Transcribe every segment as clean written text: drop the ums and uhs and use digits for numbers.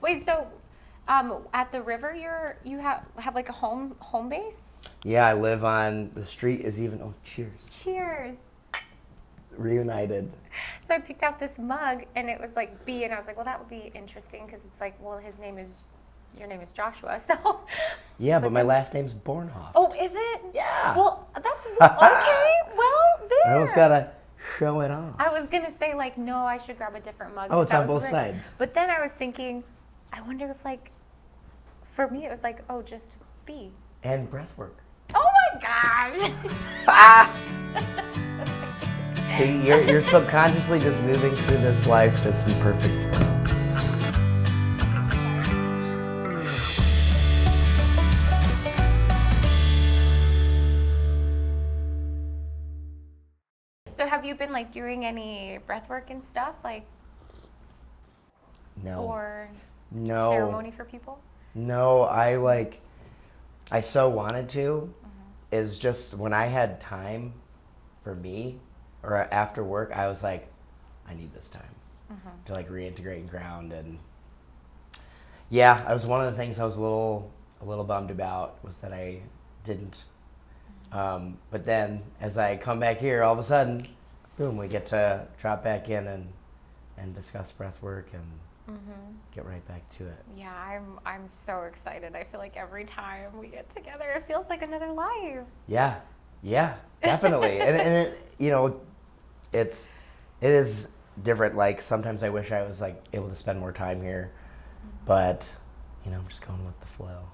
Wait, so at the river, you have like a home base? Yeah, I live on the street is even. Oh, cheers. Cheers. Reunited. So I picked out this mug, and it was like B, and I was like, well, that would be interesting because it's like, well, your name is Joshua, so. Yeah, but my last name's Bornhoff. Oh, is it? Yeah. Well, that's okay. Well, there. I almost gotta show it off. I was gonna say like, no, I should grab a different mug. Oh, it's That on was both great. sides. But then I was thinking, I wonder if like, for me, it was like, oh, just B. And breathwork. Oh my gosh. See, you're subconsciously just moving through this life just in perfect flow. So have you been like doing any breath work and stuff like No. or No. ceremony for people? No, I so wanted to. Is just when I had time for me or after work, I was like, I need this time to like reintegrate and ground. And yeah, I was one of the things I was a little bummed about was that I didn't. But then as I come back here, all of a sudden, boom, we get to drop back in and discuss breath work and get right back to it. Yeah, I'm so excited. I feel like every time we get together, it feels like another life. Yeah, definitely. and it is different. Like sometimes I wish I was like able to spend more time here, but I'm just going with the flow.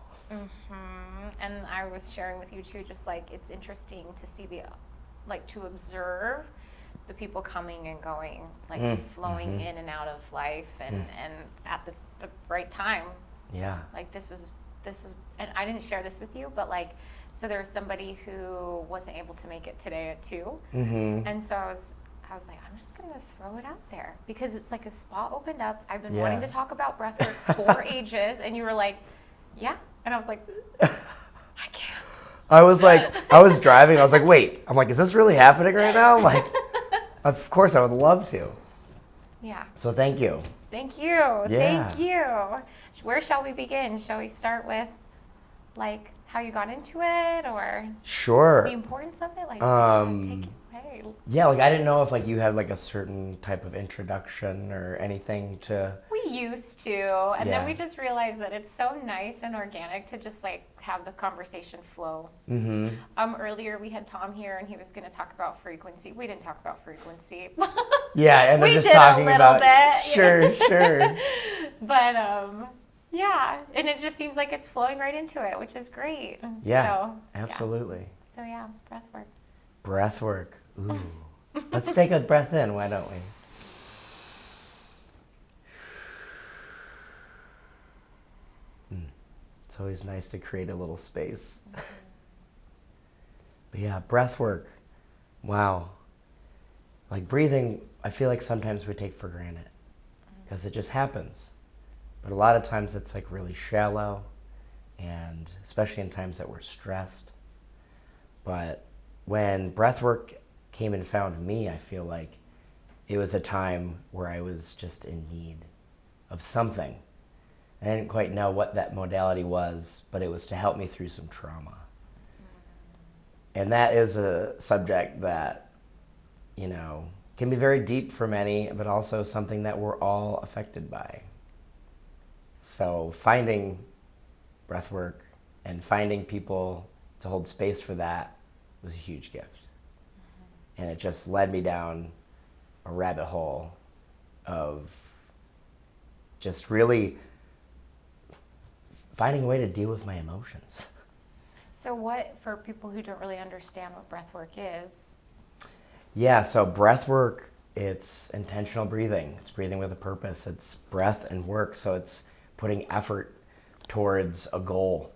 And I was sharing with you too, just like it's interesting to see to observe the people coming and going, like flowing in and out of life and at the right time. Yeah. Like this was, and I didn't share this with you, but like, so there was somebody who wasn't able to make it today at 2. And so I was like, I'm just going to throw it out there because it's like a spot opened up. I've been wanting to talk about breathwork for ages. And you were like, yeah. And I was like, I can't. I was driving. I was like, wait. I'm like, is this really happening right now? I'm like, of course I would love to. Yeah. So thank you. Thank you. Yeah. Thank you. Where shall we begin? Shall we start with like how you got into it or Sure. the importance of it? Like take it away. Yeah, like I didn't know if like you had like a certain type of introduction or anything to. We used to, and then Yeah. we just realized that it's so nice and organic to just like have the conversation flow. Earlier we had Tom here, and he was going to talk about frequency. We didn't talk about frequency. Yeah, and I'm we just did talking a little about. bit. Sure. But yeah, and it just seems like it's flowing right into it, which is great. Yeah, So, absolutely. So yeah, breath work. Breath work. Ooh. Let's take a breath in, why don't we? It's always nice to create a little space. But yeah, breath work. Wow. Like breathing, I feel like sometimes we take for granted because it just happens. But a lot of times it's like really shallow, and especially in times that we're stressed. But when breath work came and found me, I feel like it was a time where I was just in need of something. I didn't quite know what that modality was, but it was to help me through some trauma. And that is a subject that, can be very deep for many, but also something that we're all affected by. So finding breath work and finding people to hold space for that was a huge gift. And it just led me down a rabbit hole of just really finding a way to deal with my emotions. So what, for people who don't really understand what breath work is? Yeah, so breath work, it's intentional breathing. It's breathing with a purpose. It's breath and work, so it's putting effort towards a goal.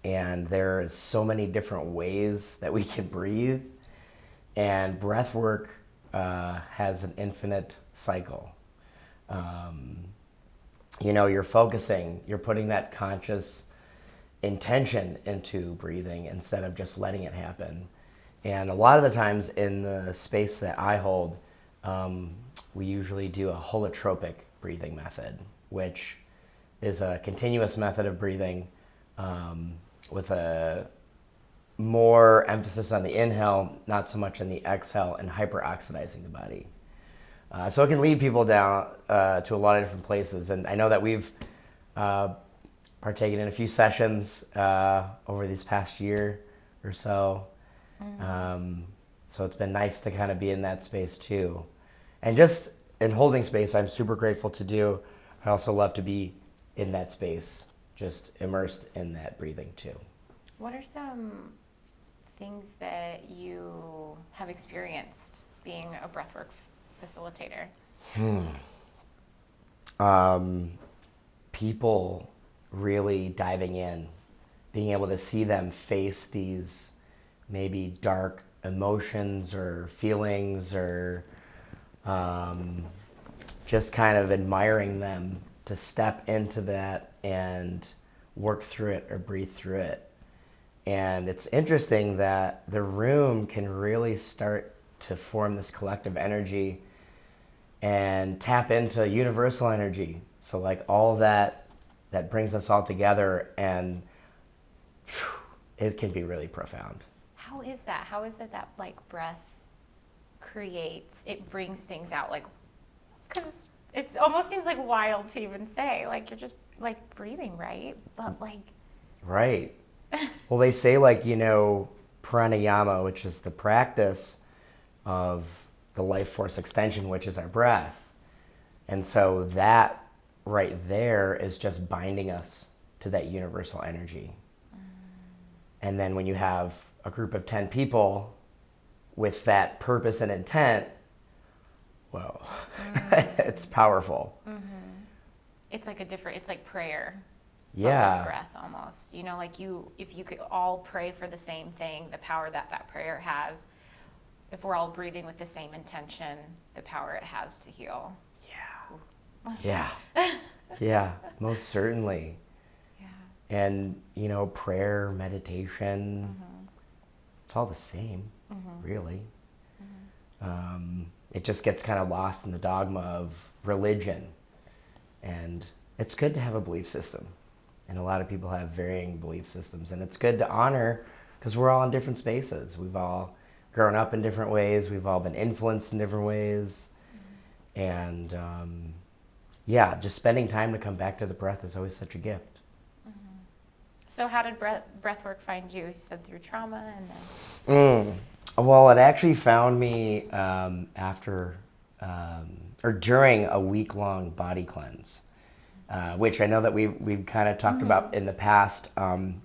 And there's so many different ways that we can breathe. And breath work has an infinite cycle. You're focusing, you're putting that conscious intention into breathing instead of just letting it happen. And a lot of the times in the space that I hold, we usually do a holotropic breathing method, which is a continuous method of breathing with a more emphasis on the inhale, not so much on the exhale, and hyperoxidizing the body. So it can lead people down to a lot of different places. And I know that we've partaken in a few sessions over this past year or so. So it's been nice to kind of be in that space too. And just in holding space, I'm super grateful to do. I also love to be in that space, just immersed in that breathing too. What are some things that you have experienced being a breathwork facilitator? People really diving in, being able to see them face these maybe dark emotions or feelings, or just kind of admiring them to step into that and work through it or breathe through it. And it's interesting that the room can really start to form this collective energy and tap into universal energy. So like all that brings us all together, and it can be really profound. How is that? How is it that like breath it brings things out? Like, because it almost seems like wild to even say, like you're just like breathing, right? But like. Right. Well, they say like, pranayama, which is the practice of the life force extension, which is our breath. And so that right there is just binding us to that universal energy. And then when you have a group of 10 people with that purpose and intent, whoa, it's powerful. It's like it's like prayer. Yeah. Breath almost. Like if you could all pray for the same thing, the power that prayer has, if we're all breathing with the same intention, the power it has to heal. Yeah. Yeah, most certainly. Yeah. And, prayer, meditation, it's all the same, really. It just gets kind of lost in the dogma of religion. And it's good to have a belief system. And a lot of people have varying belief systems. And it's good to honor, because we're all in different spaces. We've all grown up in different ways. We've all been influenced in different ways. And just spending time to come back to the breath is always such a gift. So how did breathwork find you? You said through trauma and then... Well, it actually found me after or during a week-long body cleanse, which I know that we've kind of talked about in the past. And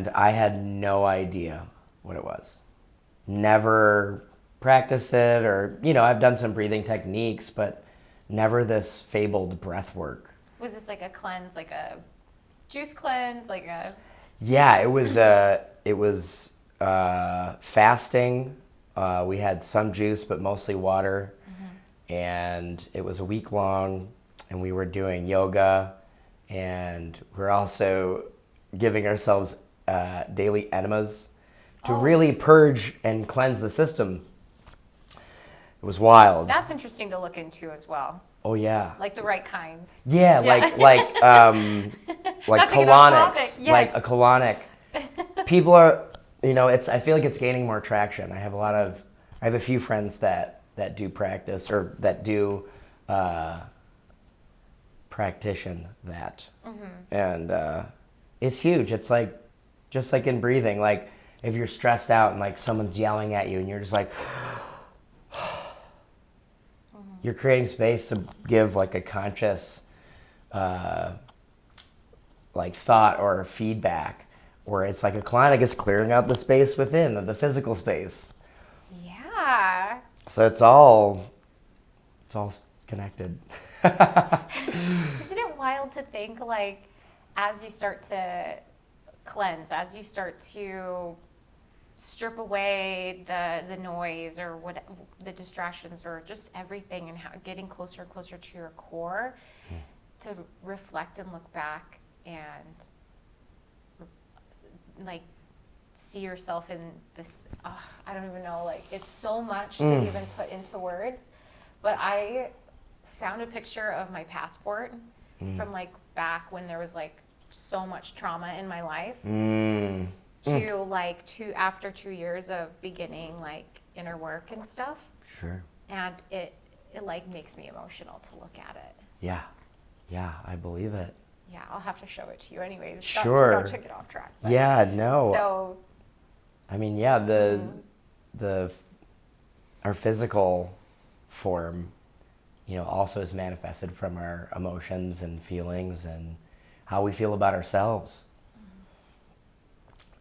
I had no idea what it was. Never practiced it, or, I've done some breathing techniques, but never this fabled breath work. Was this like a cleanse, like a juice cleanse, like a... Yeah, it was fasting. We had some juice, but mostly water. And it was a week long, and we were doing yoga, and we're also giving ourselves daily enemas to really purge and cleanse the system. It was wild. That's interesting to look into as well. Oh yeah. Like the right kind. Yeah, like colonics, yes. like a colonic. People are, I feel like it's gaining more traction. I have a few friends that do practice, or that do practition that. And it's huge. It's like, just like in breathing, like if you're stressed out and like someone's yelling at you and you're just like, you're creating space to give like a conscious like thought or feedback, where it's like a colonic is clearing out the space within, the physical space. Yeah. So it's all connected. Isn't it wild to think, like, as you start to cleanse, as you start to strip away the noise or what the distractions or just everything, and how getting closer and closer to your core, to reflect and look back and like see yourself in this, I don't even know, like it's so much to even put into words. But I found a picture of my passport from like back when there was like so much trauma in my life to like after 2 years of beginning like inner work and stuff. Sure. And it like makes me emotional to look at it. Yeah, I believe it. Yeah, I'll have to show it to you anyways. Sure. Don't take it off track. Yeah, no. So, I mean, yeah, our physical form, you know, also is manifested from our emotions and feelings and how we feel about ourselves.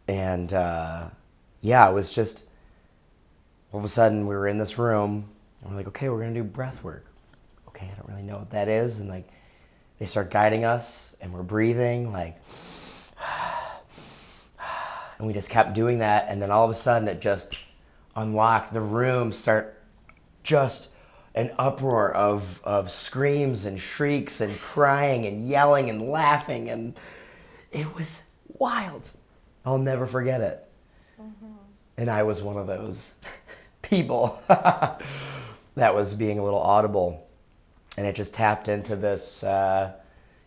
And yeah, it was just all of a sudden we were in this room and we're like, okay, we're gonna do breath work. Okay, I don't really know what that is, and like they start guiding us and we're breathing like, and we just kept doing that, and then all of a sudden it just unlocked the room, start just an uproar of screams and shrieks and crying and yelling and laughing, and it was wild. I'll never forget it. And I was one of those people that was being a little audible, and it just tapped into this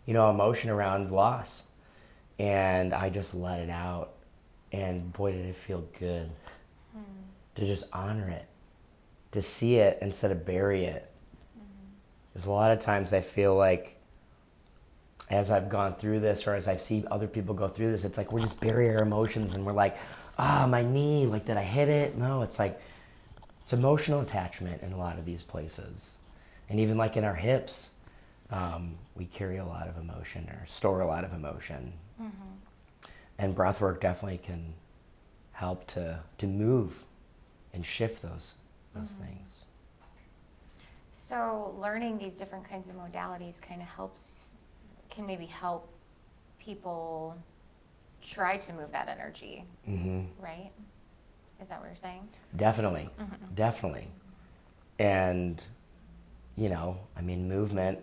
emotion around loss, and I just let it out, and boy did it feel good to just honor it, to see it instead of bury it. Because a lot of times I feel like as I've gone through this, or as I've seen other people go through this, it's like we're just burying our emotions, and we're like, my knee, like, did I hit it? No, it's like, it's emotional attachment in a lot of these places. And even like in our hips, we carry a lot of emotion or store a lot of emotion. And breathwork definitely can help to move and shift those things. So learning these different kinds of modalities kind of can maybe help people try to move that energy, right? Is that what you're saying? Definitely, definitely. And, you know, I mean, movement,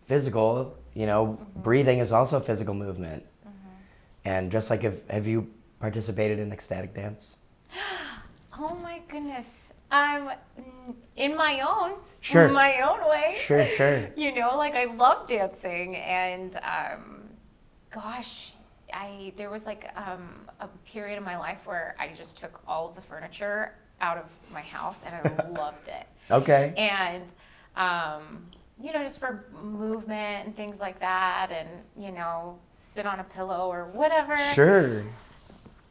physical, you know, breathing is also physical movement. And just like, have you participated in ecstatic dance? Oh my goodness. In my own way. Sure. You know, like I love dancing, and gosh, there was like a period of my life where I just took all of the furniture out of my house, and I loved it. Okay. And you know, just for movement and things like that, and you know, sit on a pillow or whatever. Sure.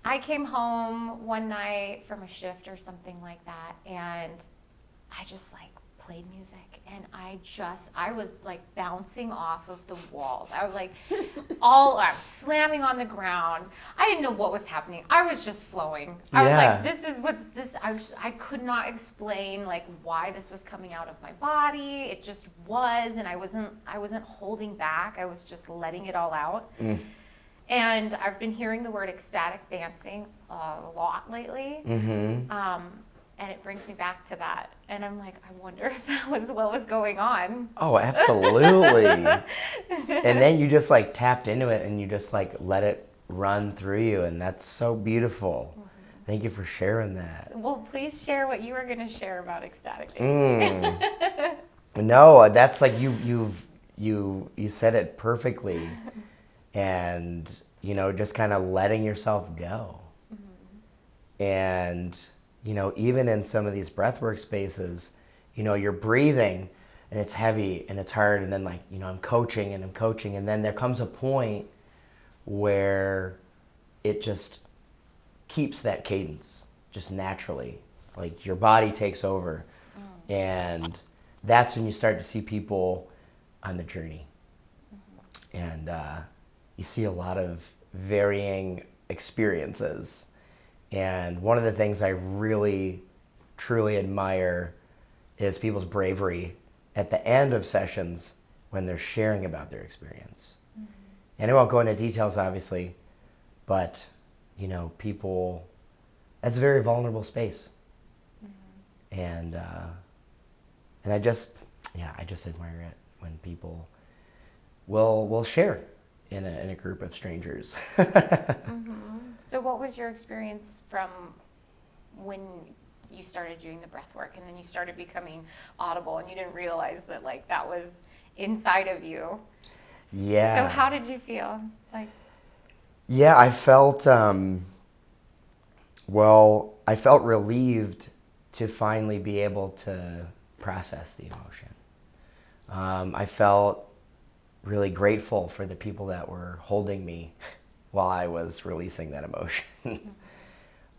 I came home one night from a shift or something like that, and I just like played music, and I was like bouncing off of the walls. I was like, I'm slamming on the ground. I didn't know what was happening. I was just flowing. I was like, I could not explain like why this was coming out of my body. It just was, and I wasn't holding back. I was just letting it all out. And I've been hearing the word ecstatic dancing a lot lately. And it brings me back to that. And I'm like, I wonder if that was what was going on. Oh, absolutely. And then you just like tapped into it, and you just like let it run through you. And that's so beautiful. Thank you for sharing that. Well, please share what you were going to share about ecstatic dancing. No, that's like you said it perfectly. And, you know, just kind of letting yourself go. And, you know, even in some of these breathwork spaces, you know, you're breathing and it's heavy and it's hard. And then like, you know, I'm coaching. And then there comes a point where it just keeps that cadence just naturally. Like your body takes over. And that's when you start to see people on the journey. And, you see a lot of varying experiences. And one of the things I really, truly admire is people's bravery at the end of sessions when they're sharing about their experience. And I won't go into details, obviously, but, you know, people, that's a very vulnerable space. And I just admire it when people will share in a group of strangers. So what was your experience from when you started doing the breath work and then you started becoming audible and you didn't realize that like that was inside of you. Yeah. So how did you feel? Like, yeah, I felt, I felt relieved to finally be able to process the emotion. I felt really grateful for the people that were holding me while I was releasing that emotion.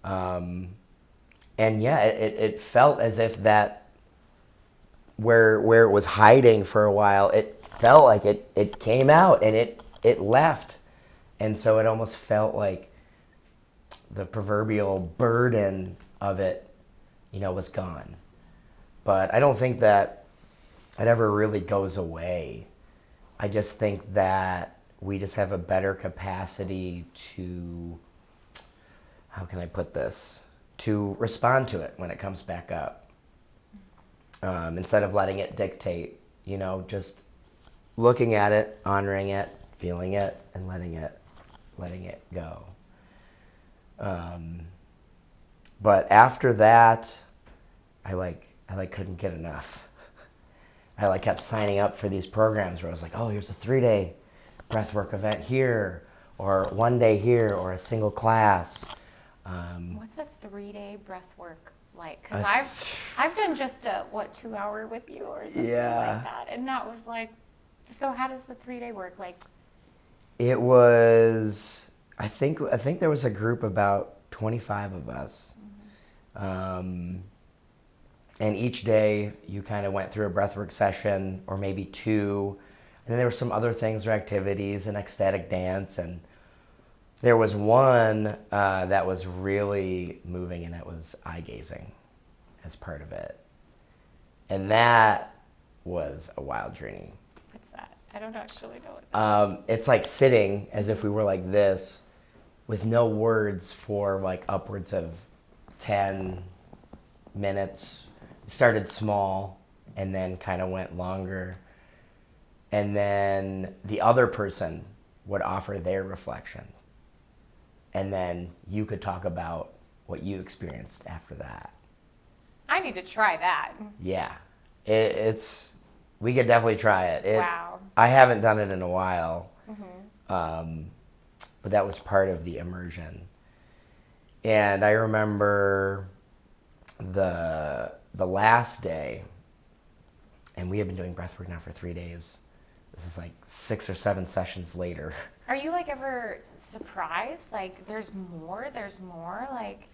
And yeah, it felt as if that where it was hiding for a while, it felt like it came out and it left. And so it almost felt like the proverbial burden of it, was gone. But I don't think that it ever really goes away. I just think that we just have a better capacity to, how can I put this, to respond to it when it comes back up. Instead of letting it dictate, just looking at it, honoring it, feeling it, and letting it go. But after that, I couldn't get enough. I kept signing up for these programs where I was like, oh, here's a 3-day breathwork event here, or 1 day here, or a single class. what's a 3-day breath work like? Because I've done just a 2-hour with you or something like that, and that was like, so how does the 3-day work? Like, it was, I think there was a group about 25 of us. And each day you kind of went through a breathwork session or maybe 2. And then there were some other things or activities, and ecstatic dance. And there was one that was really moving, and it was eye gazing as part of it. And that was a wild journey. what's that? I don't actually know what that It's like sitting as if we were like this with no words for like upwards of 10 minutes. Started small and then kind of went longer. And then the other person would offer their reflection. And then you could talk about what you experienced after that. I need to try that. Yeah. We could definitely try it. Wow. I haven't done it in a while. But that was part of the immersion. And I remember the last day, and we have been doing breathwork now for 3 days. This is like 6 or 7 sessions later. Are you like ever surprised? Like there's more, like,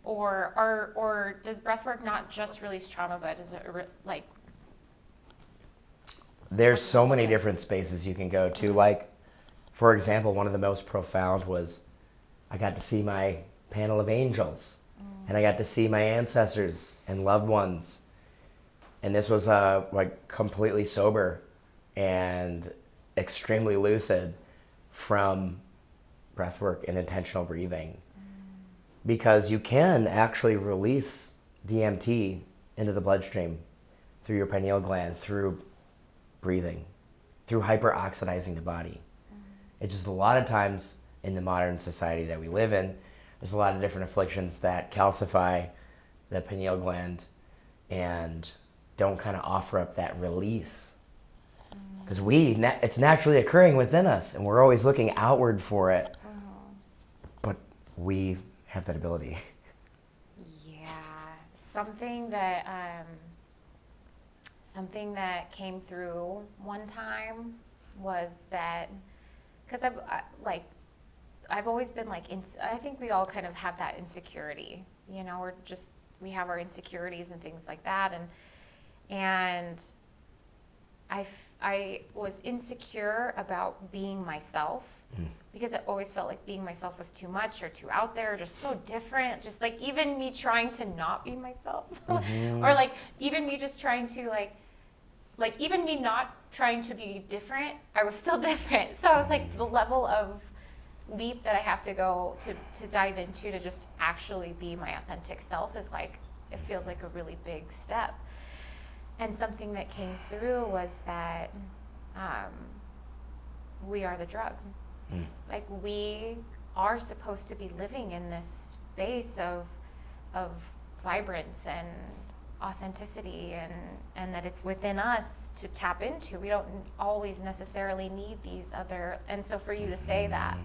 or does breathwork not just release trauma, but does it like? There's so many different spaces you can go to. Like, for example, one of the most profound was I got to see my panel of angels, and I got to see my ancestors and loved ones. And this was like completely sober and extremely lucid from breathwork and intentional breathing. Because you can actually release DMT into the bloodstream through your pineal gland, through breathing, through hyperoxidizing the body. It's just a lot of times in the modern society that we live in, there's a lot of different afflictions that calcify the pineal gland and don't kind of offer up that release. Because it's naturally occurring within us, and we're always looking outward for it. But we have that ability. Yeah, something that came through one time was that, because I've always been like, I think we all kind of have that insecurity, we have our insecurities and things like that, and I was insecure about being myself because I always felt like being myself was too much or too out there, or just so different. Just like even me trying to not be myself, or like even me just trying to like even me not trying to be different, I was still different. So I was like, the level of leap that I have to go to dive into to just actually be my authentic self is like, it feels like a really big step. And something that came through was that we are the drug. Like we are supposed to be living in this space of vibrance authenticity and that it's within us to tap into. We don't always necessarily need these other, and so for you to say that,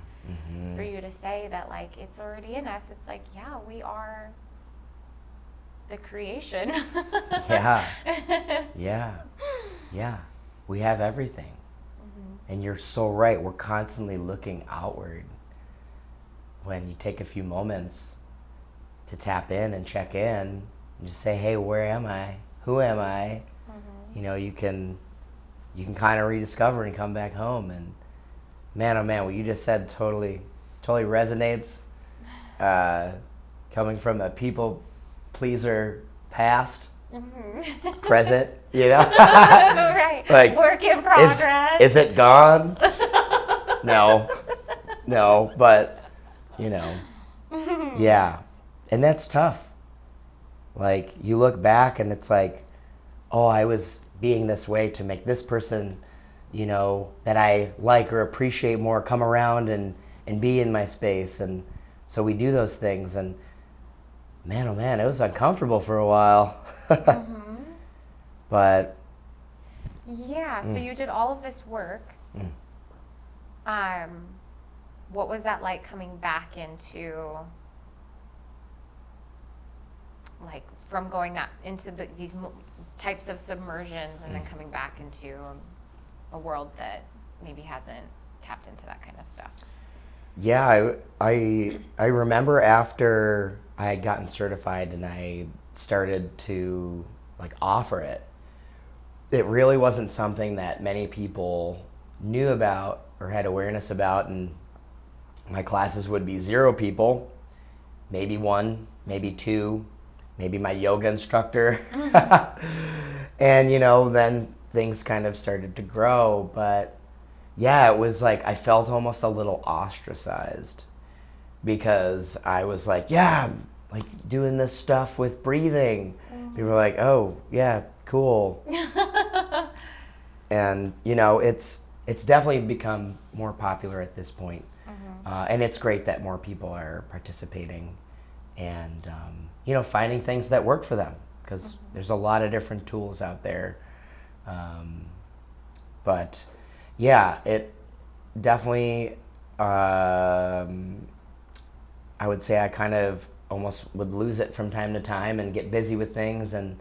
for you to say that, like, it's already in us, it's like, yeah, we are the creation. Yeah. Yeah. We have everything. And you're so right. We're constantly looking outward. When you take a few moments to tap in and check in, and just say, hey, where am I? Who am I? You know, you can kind of rediscover and come back home. And man, oh man, what you just said totally resonates. Coming from a people pleaser past, present, you know? Right. Like, work in progress. Is it gone? No, but, you know, yeah. And that's tough. Like, you look back and it's like, oh, I was being this way to make this person, you know, that I like or appreciate more come around and be in my space. And so we do those things. And man, oh man, it was uncomfortable for a while. But yeah, so you did all of this work. What was that like coming back into, like, from going into these types of submersions and then coming back into a world that maybe hasn't tapped into that kind of stuff? Yeah, I remember after I had gotten certified and I started to, like, offer it, it really wasn't something that many people knew about or had awareness about, and my classes would be 0 people, maybe 1, maybe 2, maybe my yoga instructor. And, you know, then things kind of started to grow. But yeah, it was like I felt almost a little ostracized because I was like, yeah, I'm, like, doing this stuff with breathing. People were like, oh, yeah, cool. And, you know, it's definitely become more popular at this point. And it's great that more people are participating and, you know, finding things that work for them, because there's a lot of different tools out there. But yeah, it definitely, I would say I kind of almost would lose it from time to time and get busy with things and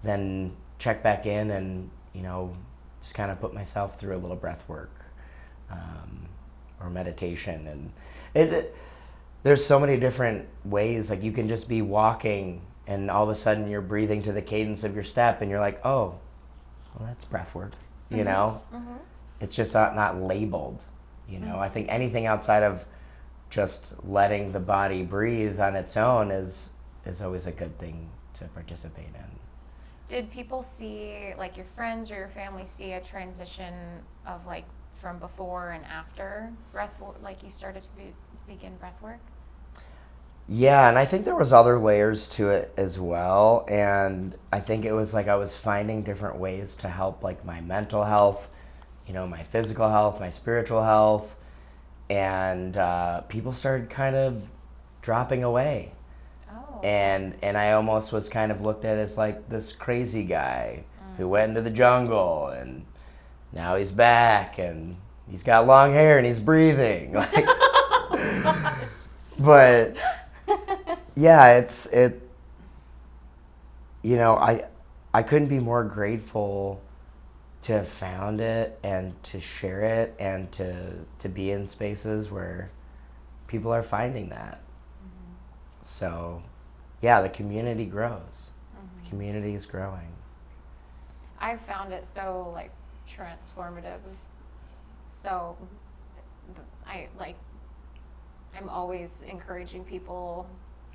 then check back in and, you know, just kind of put myself through a little breath work or meditation. And there's so many different ways. Like, you can just be walking and all of a sudden you're breathing to the cadence of your step and you're like, oh, well, that's breath work, you know? It's just not labeled, you know? I think anything outside of just letting the body breathe on its own is always a good thing to participate in. Did people see, like, your friends or your family see a transition of, like, from before and after breath work, like you started to begin breath work? Yeah, and I think there was other layers to it as well. And I think it was like I was finding different ways to help, like, my mental health, you know, my physical health, my spiritual health. And people started kind of dropping away. Oh. And I almost was kind of looked at as like this crazy guy who went into the jungle and now he's back and he's got long hair and he's breathing. Like, Oh, gosh. but yeah, you know, I couldn't be more grateful to have found it and to share it and to be in spaces where people are finding that. So yeah, the community grows. The community is growing. I've found it so, like, transformative. So I'm always encouraging people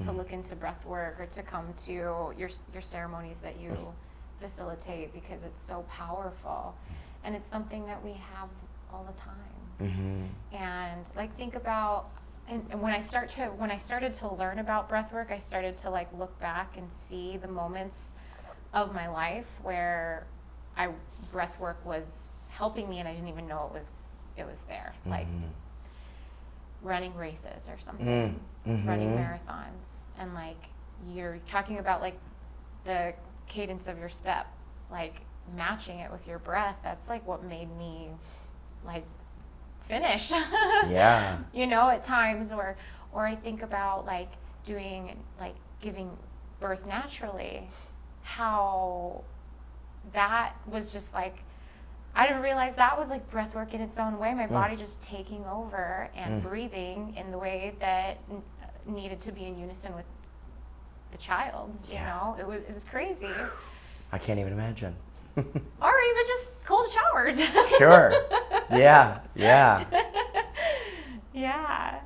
to look into breath work or to come to your ceremonies that you facilitate, because it's so powerful and it's something that we have all the time. And, like, think about, and when I started to learn about breath work, I started to, like, look back and see the moments of my life where breath work was helping me and I didn't even know it was there. Like running races or something, running marathons, and, like, you're talking about, like, the cadence of your step, like matching it with your breath. That's like what made me like finish. Yeah. You know, at times, or I think about like doing, like giving birth naturally, how that was just like, I didn't realize that was like breath work in its own way. My body just taking over and breathing in the way that needed to be in unison with the child. You know, it was crazy. I can't even imagine. Or even just cold showers. Sure. Yeah. Yeah. Yeah.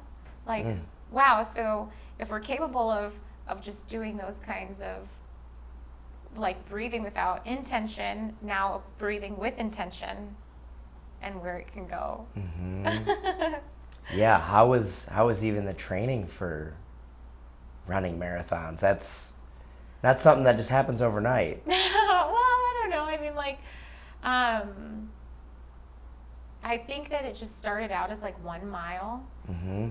Like, wow. So if we're capable of just doing those kinds of like breathing without intention, now breathing with intention, and where it can go. Yeah. How was even the training for running marathons? That's something that just happens overnight. Well, I don't know. I mean, like, I think that it just started out as like 1 mile,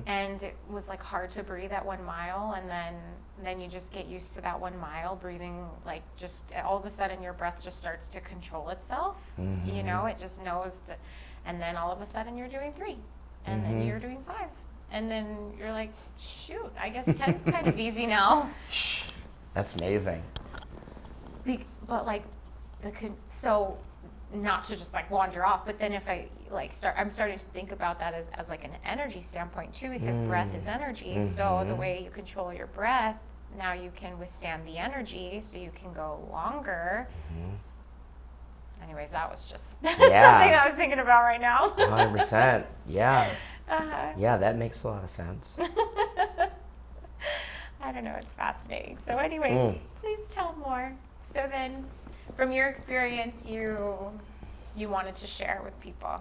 and it was like hard to breathe at 1 mile, and then you just get used to that 1 mile breathing, like just all of a sudden your breath just starts to control itself. You know, it just knows and then all of a sudden you're doing 3, and then you're doing 5, and then you're like, shoot, I guess 10's kind of easy now. That's amazing. But like so not to just like wander off, but then if I like I'm starting to think about that as like an energy standpoint too, because breath is energy. So the way you control your breath, now you can withstand the energy, so you can go longer. Anyways, that was just something I was thinking about right now. 100%. Yeah. Yeah, that makes a lot of sense. I don't know, it's fascinating. So anyways, please tell more. So then, from your experience, you wanted to share with people.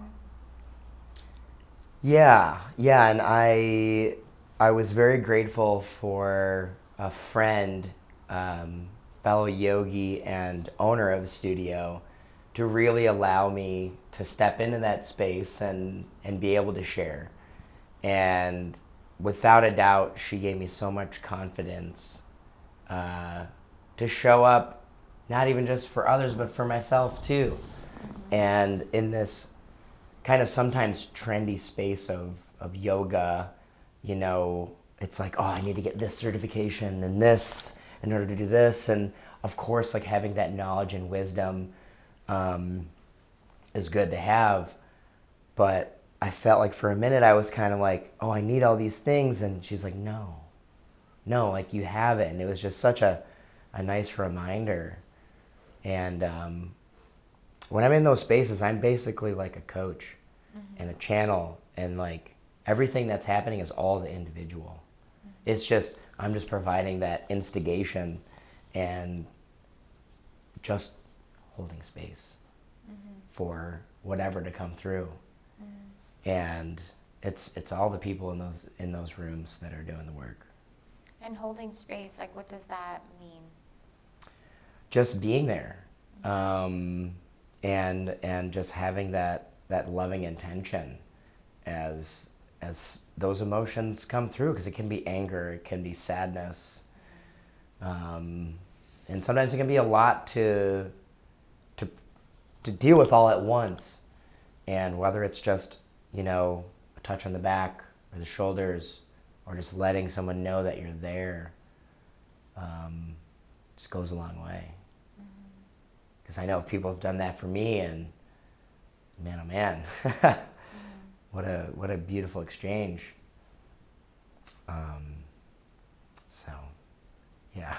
Yeah, and I was very grateful for a friend, fellow yogi and owner of a studio, to really allow me to step into that space and be able to share. And without a doubt, she gave me so much confidence to show up, not even just for others, but for myself too. And in this kind of sometimes trendy space of yoga, you know, it's like, oh, I need to get this certification and this in order to do this. And of course, like having that knowledge and wisdom is good to have. But I felt like for a minute I was kind of like, oh, I need all these things. And she's like, no, like you have it. And it was just such a nice reminder. And when I'm in those spaces, I'm basically like a coach and a channel, and like everything that's happening is all the individual. It's just, I'm just providing that instigation and just holding space for whatever to come through. And it's all the people in those rooms that are doing the work. And holding space, like what does that mean? Just being there, and just having that loving intention as those emotions come through, because it can be anger, it can be sadness, and sometimes it can be a lot to deal with all at once. And whether it's just, you know, a touch on the back or the shoulders, or just letting someone know that you're there, just goes a long way. Because I know people have done that for me, and man, oh man, what a beautiful exchange. So, yeah,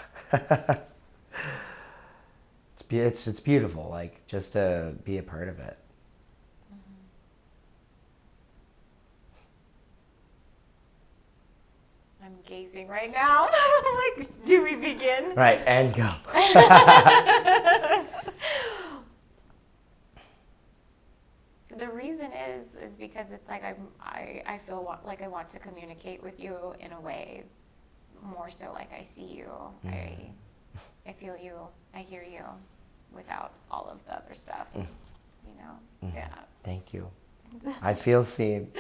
it's beautiful, like just to be a part of it. I'm gazing right now. Like, do we begin? Right, and go. The reason is because it's like I feel like I want to communicate with you in a way more so like I see you. I feel you. I hear you without all of the other stuff. You know? Yeah. Thank you. I feel seen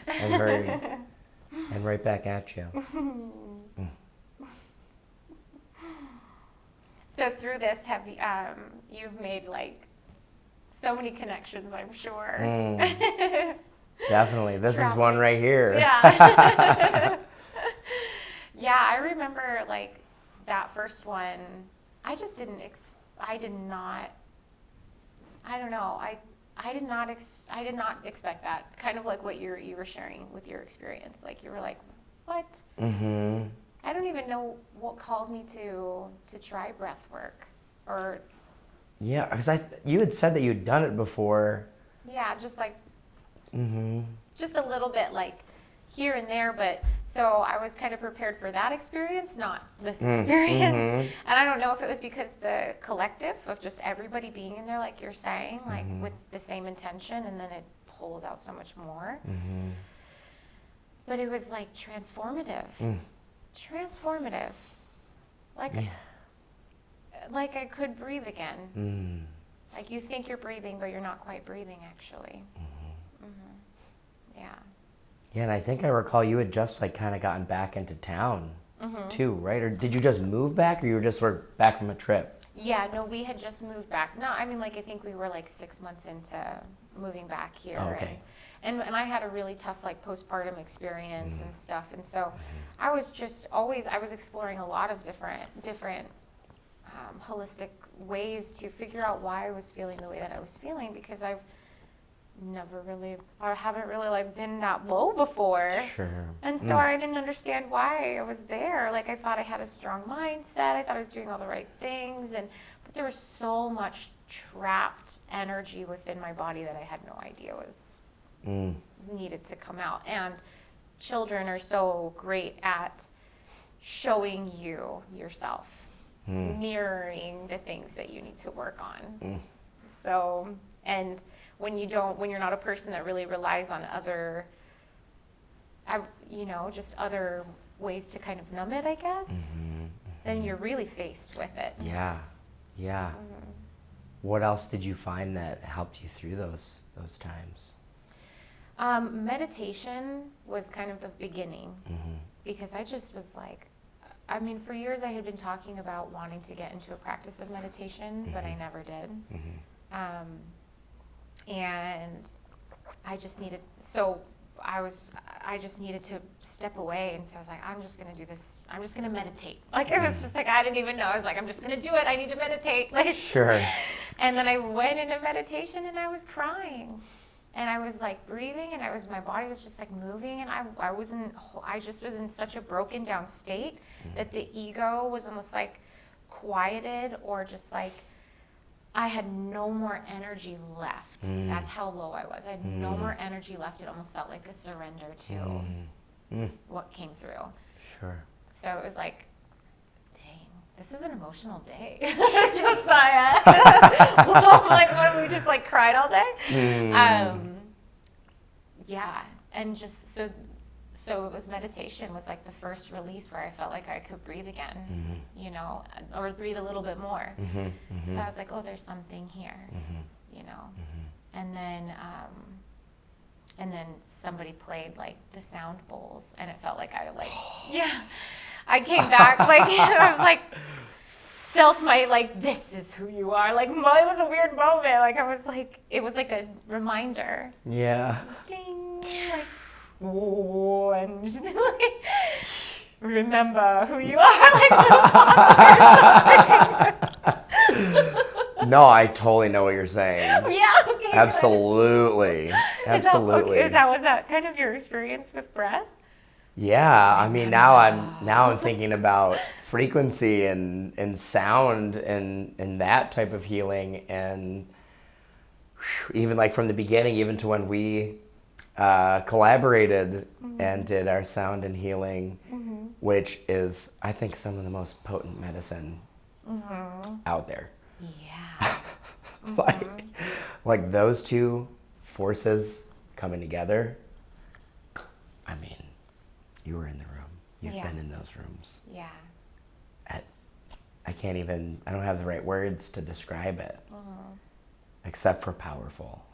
and heard, and right back at you. So So through this, have you've made like so many connections, I'm sure. Definitely. This is one right here. Yeah. Yeah, I remember like that first one. I just didn't. I did not. I don't know. I did not. I did not expect that. Kind of like what you were sharing with your experience. Like you were like, what? Mm-hmm. I don't even know what called me to try breath work or. Yeah, because you had said that you'd done it before. Yeah, just like. Mm-hmm. Just a little bit like here and there, but so I was kind of prepared for that experience, not this experience. Mm-hmm. And I don't know if it was because the collective of just everybody being in there, like you're saying, like with the same intention, and then it pulls out so much more. Mm-hmm. But it was like transformative. Transformative. Like, like I could breathe again. Like you think you're breathing, but you're not quite breathing actually. Yeah. Yeah, and I think I recall you had just like kind of gotten back into town too, right? Or did you just move back, or you were just sort of back from a trip? Yeah, no, we had just moved back. No, I mean, like, I think we were like 6 months into moving back here. Oh, okay. And I had a really tough, like, postpartum experience and stuff. And so I was just always, I was exploring a lot of different holistic ways to figure out why I was feeling the way that I was feeling, because I haven't really like been that low before. Sure. And so I didn't understand why I was there. Like I thought I had a strong mindset. I thought I was doing all the right things, but there was so much trapped energy within my body that I had no idea was needed to come out. And children are so great at showing you yourself, mirroring the things that you need to work on. So, and when you're not a person that really relies on other, just other ways to kind of numb it, I guess, then you're really faced with it. Yeah, yeah. What else did you find that helped you through those times? Meditation was kind of the beginning, because I just was like, I mean, for years I had been talking about wanting to get into a practice of meditation, but I never did. And I just needed, I just needed to step away. And so I was like, I'm just going to do this. I'm just going to meditate. Like, it was just like, I didn't even know. I was like, I'm just going to do it. I need to meditate. Like, sure. And then I went into meditation and I was crying. And I was like breathing, and my body was just like moving, and I just was in such a broken down state that the ego was almost like quieted, or just like I had no more energy left. That's how low I was. I had no more energy left. It almost felt like a surrender to what came through. Sure. So it was like, dang, this is an emotional day. Josiah. Like, what, we just like cried all day? Yeah. And just so it was meditation was like the first release where I felt like I could breathe again, or breathe a little bit more. So I was like, oh, there's something here, And then somebody played like the sound bowls, and it felt like I came back, like, I was like, felt my, like, this is who you are. Like, it was a weird moment. Like, I was like, it was like a reminder. Yeah. Ding, like, whoa, and just, like, remember who you are. Like, no, I totally know what you're saying. Yeah, okay. Absolutely. Absolutely. Was that kind of your experience with breath? Yeah, I mean, now I'm thinking about frequency and sound and that type of healing, and even like from the beginning, even to when we collaborated and did our sound and healing, which is, I think, some of the most potent medicine out there. Yeah. like those two forces coming together. I mean, you were in the room. You've been in those rooms. Yeah. I don't have the right words to describe it, except for powerful.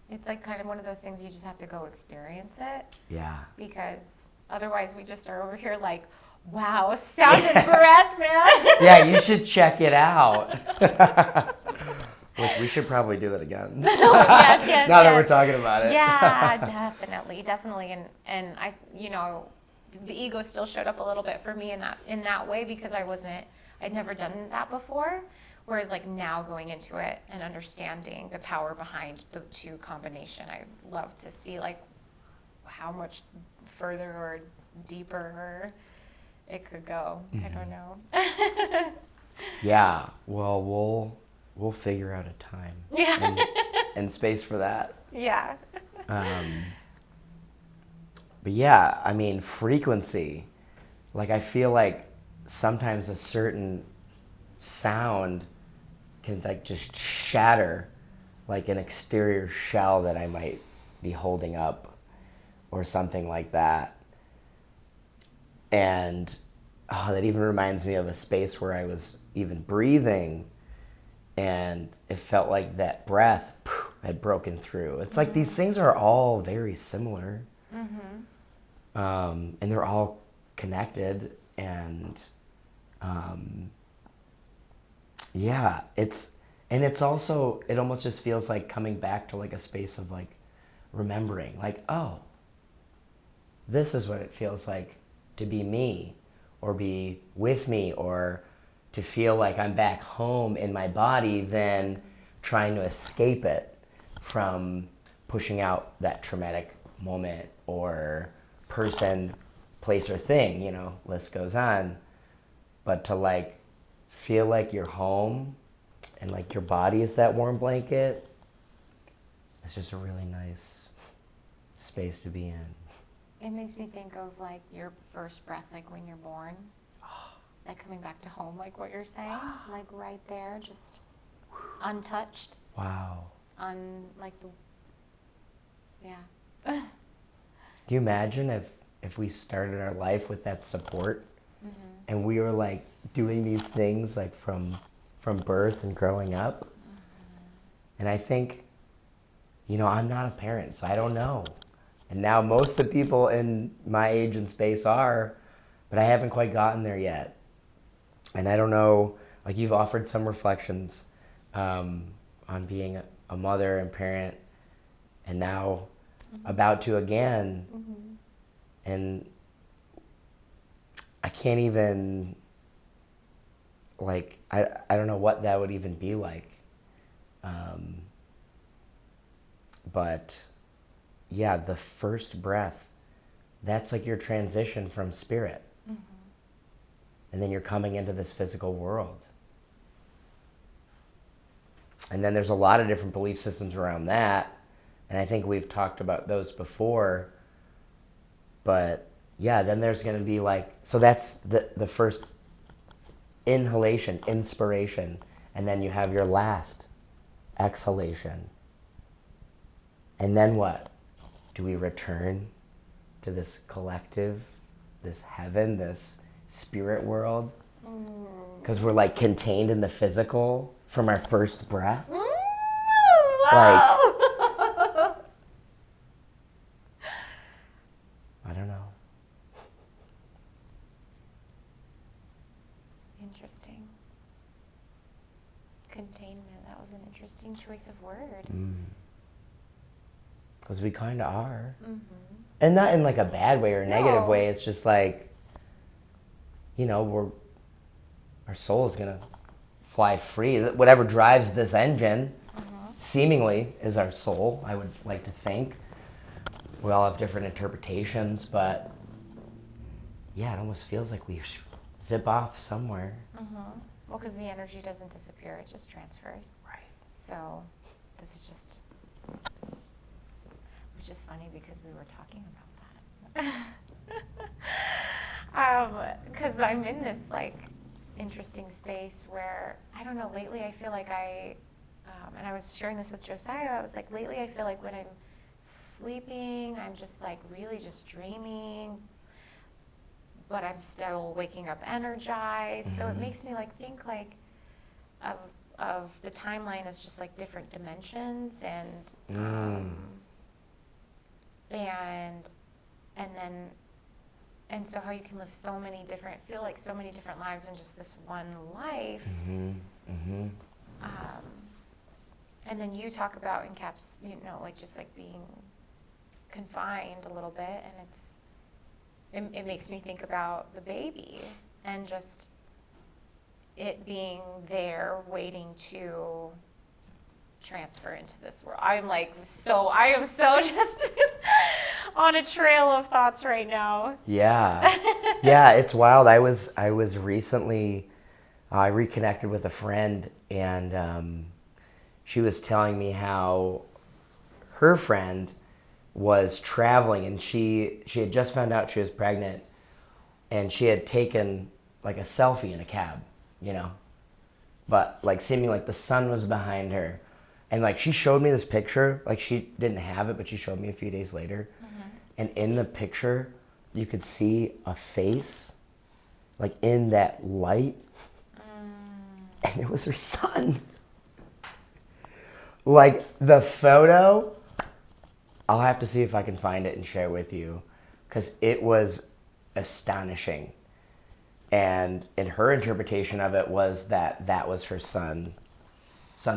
It's like kind of one of those things you just have to go experience it. Yeah. Because otherwise we just are over here like, Wow, sounded breath, man. Yeah, you should check it out. Which we should probably do that again. Yes, now that we're talking about it. Yeah, definitely. And I, the ego still showed up a little bit for me in that way because I'd never done that before. Whereas like now going into it and understanding the power behind the two combination, I love to see like how much further or deeper it could go. I don't know. Yeah. Well, we'll figure out a time and space for that. Yeah. But yeah, I mean, frequency. Like I feel like sometimes a certain sound can like just shatter like an exterior shell that I might be holding up or something like that. And that even reminds me of a space where I was even breathing and it felt like that breath had broken through. It's like these things are all very similar. And they're all connected and yeah, it's also, it almost just feels like coming back to like a space of like remembering, like, oh, this is what it feels like to be me or be with me or to feel like I'm back home in my body than trying to escape it from pushing out that traumatic moment or person, place, or thing, list goes on. But to like feel like you're home and like your body is that warm blanket, it's just a really nice space to be in. It makes me think of like your first breath, like when you're born, like coming back to home, like what you're saying, like right there, just untouched. Wow. Yeah. Can you imagine if we started our life with that support and we were like doing these things like from birth and growing up? And I think, I'm not a parent, so I don't know. And now most of the people in my age and space are, but I haven't quite gotten there yet. And I don't know, like you've offered some reflections on being a mother and parent and now about to again. And I can't even, like, I don't know what that would even be like. But yeah, the first breath, that's like your transition from spirit. And then you're coming into this physical world. And then there's a lot of different belief systems around that. And I think we've talked about those before. But yeah, then there's going to be like, so that's the first inhalation, inspiration. And then you have your last exhalation. And then what? Do we return to this collective, this heaven, this spirit world? Because we're like contained in the physical from our first breath. Wow. I don't know. Interesting. Containment, that was an interesting choice of word. Because we kind of are. And not in like a bad way or a negative way. It's just like, our soul is going to fly free. Whatever drives this engine, seemingly, is our soul, I would like to think. We all have different interpretations, but yeah, it almost feels like we zip off somewhere. Well, because the energy doesn't disappear, it just transfers. Right. So this is just, which is funny because we were talking about that. Because I'm in this like interesting space where, I don't know, lately I feel like and I was sharing this with Josiah, I was like, lately I feel like when I'm sleeping, I'm just like really just dreaming, but I'm still waking up energized. So it makes me like think like of the timeline as just like different dimensions and and so how you can live feel like so many different lives in just this one life. And then you talk about like just like being confined a little bit, and it makes me think about the baby and just it being there waiting to transfer into this world. I am so just on a trail of thoughts right now. Yeah. Yeah, it's wild. I was recently, I reconnected with a friend, and she was telling me how her friend was traveling, and she had just found out she was pregnant, and she had taken like a selfie in a cab, but like seeming like the sun was behind her. And like she showed me this picture, like she didn't have it, but she showed me a few days later. And in the picture, you could see a face, like in that light, and it was her son. Like the photo, I'll have to see if I can find it and share it with you, because it was astonishing. And in her interpretation of it was that was her son's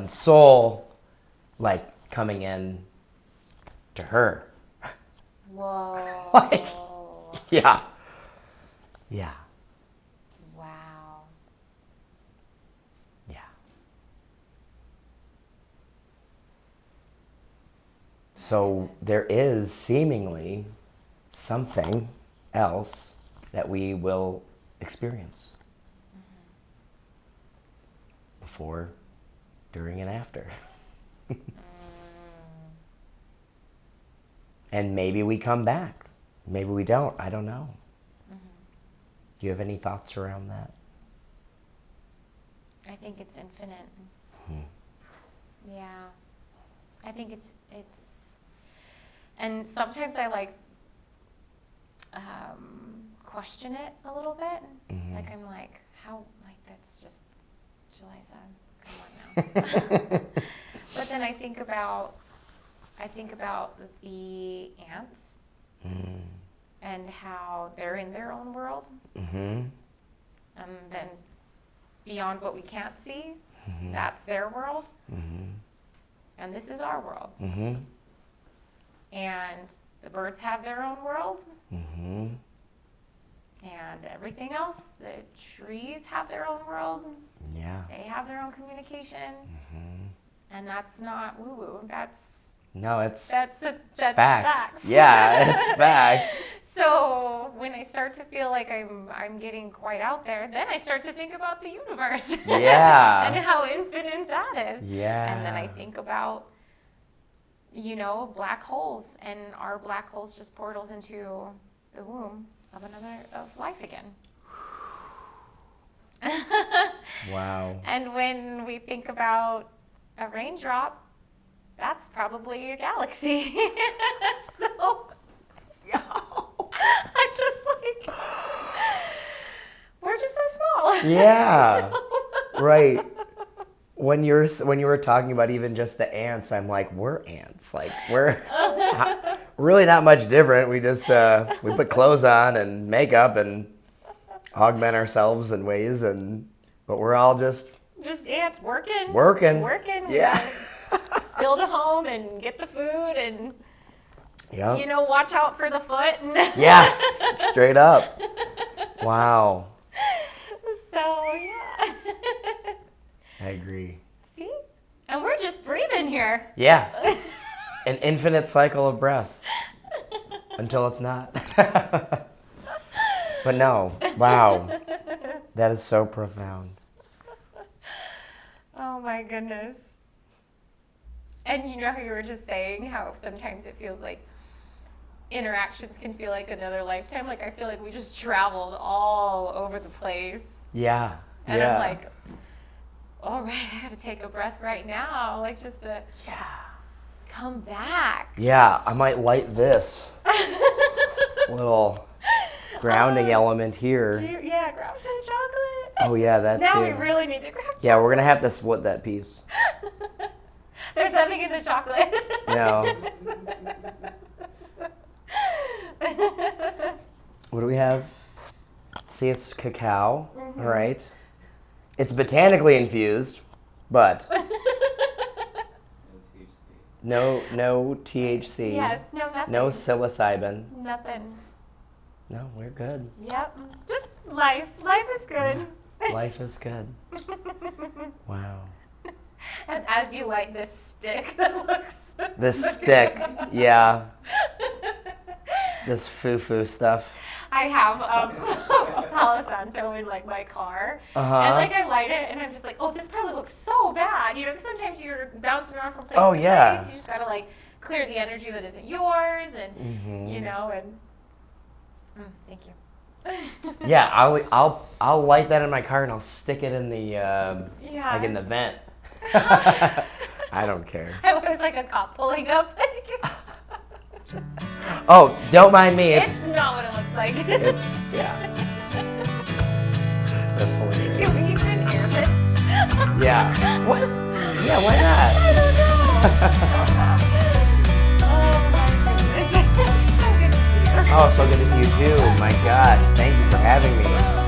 soul, like coming in to her. Whoa. Like, yeah. Wow. Yeah. So there is seemingly something else that we will experience before, during, and after. And maybe we come back. Maybe we don't. I don't know. Do you have any thoughts around that? I think it's infinite. Yeah. I think it's and sometimes I question it a little bit. Like I'm like, how, like that's just July 7th. Come on now. But then I think about the ants and how they're in their own world. And then beyond what we can't see, that's their world. And this is our world. And the birds have their own world. And everything else, the trees have their own world. Yeah. They have their own communication. And that's not woo-woo. That's fact. facts. Yeah, it's fact. So when I start to feel like I'm getting quite out there, then I start to think about the universe. Yeah. And how infinite that is. Yeah. And then I think about, black holes, and are black holes just portals into the womb of life again? Wow. And when we think about a raindrop, that's probably a galaxy. So I'm just like, we're just so small. Yeah. Right. When you were talking about even just the ants, I'm like, we're ants. Like we're really not much different. We just we put clothes on and makeup and augment ourselves in ways, but we're all just ants working. Yeah. Build a home and get the food and Yep. watch out for the foot. Yeah. Straight up. Wow. So yeah. I agree. See? And we're just breathing here. Yeah. An infinite cycle of breath until it's not. But no. Wow. That is so profound. Oh my goodness. And how you were just saying how sometimes it feels like interactions can feel like another lifetime. Like I feel like we just traveled all over the place. Yeah. And I'm like, all right, I gotta take a breath right now, like just to come back. Yeah, I might light this little grounding element here. Grab some chocolate. Oh yeah, that now too. we really need to grab chocolate. Yeah, we're gonna have to split that piece. There's nothing in the chocolate. No. What do we have? See, it's cacao, all right? It's botanically infused, but no THC. Yes, no nothing. No psilocybin. Nothing. No, we're good. Yep. Just life. Life is good. Life is good. Wow. And as you light this stick that looks... This stick, yeah. This foo-foo stuff. I have Palo Santo in like my car, Uh-huh. and like I light it, and I'm just like, oh, this probably looks so bad. You know, 'cause sometimes you're bouncing around from place Oh, to yeah. place. You just gotta like clear the energy that isn't yours, and you know, and thank you. Yeah, I'll light that in my car and I'll stick it in the like in the vent. I don't care. I was like a cop pulling up. Oh, don't mind me. It's not what it looks like. It's yeah. That's hilarious. Can we even air it? Yeah. What? Yeah, why not? Oh my goodness. Oh, so good to see you too. My gosh, thank you for having me.